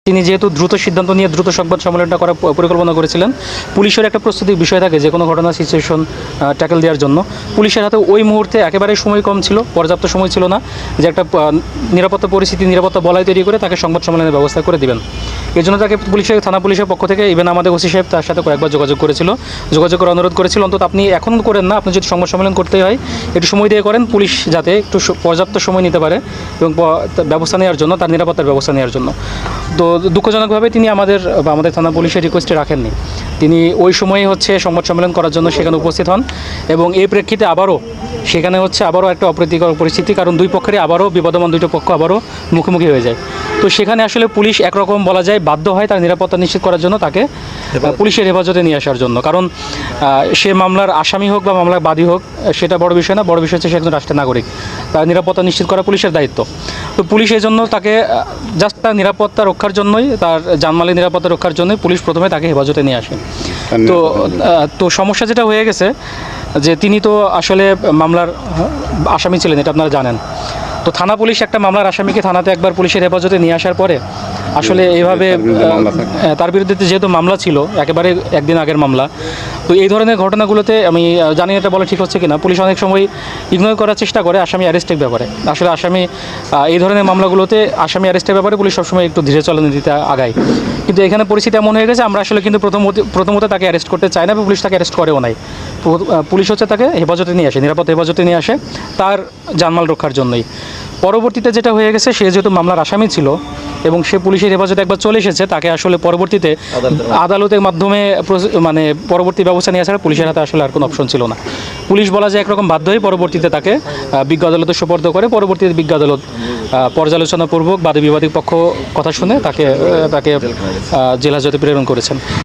তিনি যেহেতু দ্রুত সিদ্ধান্ত নিয়ে দ্রুত সংবাদ সম্মেলনটা করার পরিকল্পনা করেছিলেন, পুলিশের একটা প্রস্তুতির বিষয় থাকে যে কোনো ঘটনা সিচুয়েশন ট্যাকেল দেওয়ার জন্য। পুলিশের হাতে ওই মুহূর্তে একেবারেই সময় কম ছিল, পর্যাপ্ত সময় ছিল না যে একটা নিরাপত্তা পরিস্থিতি, নিরাপত্তা বলয় তৈরি করে তাকে সংবাদ সম্মেলনের ব্যবস্থা করে দিবেন। এই জন্য তাকে থানা পুলিশের পক্ষ থেকে ইভেন আমাদের ওসি সাহেব তার সাথে কয়েকবার যোগাযোগ করে অনুরোধ করেছিল, অন্তত আপনি এখন করেন না, আপনি যদি সংবাদ সম্মেলন করতে হয় একটু সময় দিয়ে করেন, পুলিশ যাতে একটু পর্যাপ্ত সময় নিতে পারে এবং ব্যবস্থা নেওয়ার জন্য, তার নিরাপত্তার ব্যবস্থা নেওয়ার জন্য। তো দুঃখজনকভাবে তিনি আমাদের থানা পুলিশের রিকোয়েস্টে রাখেননি। তিনি ওই সময়ে সংবাদ সম্মেলন করার জন্য সেখানে উপস্থিত হন এবং এই প্রেক্ষিতে সেখানে আবারও একটা অপ্রীতিকর পরিস্থিতি, কারণ দুই পক্ষেরই আবারও বিবদমান দুটো পক্ষ আবারও মুখোমুখি হয়ে যায়। তো সেখানে আসলে পুলিশ একরকম বলা যায় বাধ্য হয় তার নিরাপত্তা নিশ্চিত করার জন্য তাকে পুলিশের হেফাজতে নিয়ে আসার জন্য। কারণ সে মামলার আসামি হোক বা মামলার বাদী হোক, সেটা বড় বিষয় না, বড় বিষয় হচ্ছে সে একজন রাষ্ট্রের নাগরিক, তার নিরাপত্তা নিশ্চিত করা পুলিশের দায়িত্ব। তো পুলিশ এই জন্য তাকে জাস্ট তার নিরাপত্তা রক্ষার জন্যই, তার জানমালের নিরাপত্তা রক্ষার জন্যই পুলিশ প্রথমে তাকে হেফাজতে নিয়ে আসে। তো সমস্যা যেটা হয়ে গেছে যে তিনি তো আসলে মামলার আসামি ছিলেন, এটা আপনারা জানেন। তো থানা পুলিশ একটা মামলার আসামিকে থানাতে একবার পুলিশের হেফাজতে নিয়ে আসার পরে আসলে এইভাবে তার বিরুদ্ধে যেহেতু মামলা ছিল, একেবারে একদিন আগের মামলা, তো এই ধরনের ঘটনাগুলোতে আমি জানি এটা বলা ঠিক হচ্ছে কিনা, পুলিশ অনেক সময় ইগনোর করার চেষ্টা করে আসামি অ্যারেস্টের ব্যাপারে। আসলে এই ধরনের মামলাগুলোতে আসামি অ্যারেস্টের ব্যাপারে পুলিশ সবসময় একটু ধীরে চলনীতিতে আগায়। কিন্তু এখানে পরিস্থিতি এমন হয়ে গেছে, আমরা আসলে কিন্তু প্রথমত তাকে অ্যারেস্ট করতে চাই না, পুলিশ তাকে অ্যারেস্ট করেও নাই। পুলিশ তাকে হেফাজতে নিয়ে আসে, নিরাপদ হেফাজতে নিয়ে আসে তার জানমাল রক্ষার জন্যই। পরবর্তীতে যেটা হয়ে গেছে, সে যেহেতু মামলার আসামি ছিল এবং সে পুলিশের হেফাজতে একবার চলে এসেছে, তাকে আসলে পরবর্তীতে আদালতের মাধ্যমে পরবর্তী ব্যবস্থা নিয়ে আসার পুলিশের হাতে আসলে আর কোনো অপশন ছিল না। পুলিশ বলা যায় একরকম বাধ্য হয়ে পরবর্তীতে তাকে বিজ্ঞ আদালতে সোপর্দ করে। পরবর্তীতে বিজ্ঞ আদালত পর্যালোচনাপূর্বক বাদী বিবাদী পক্ষ কথা শুনে তাকে জেল হাজতে প্রেরণ করেছেন।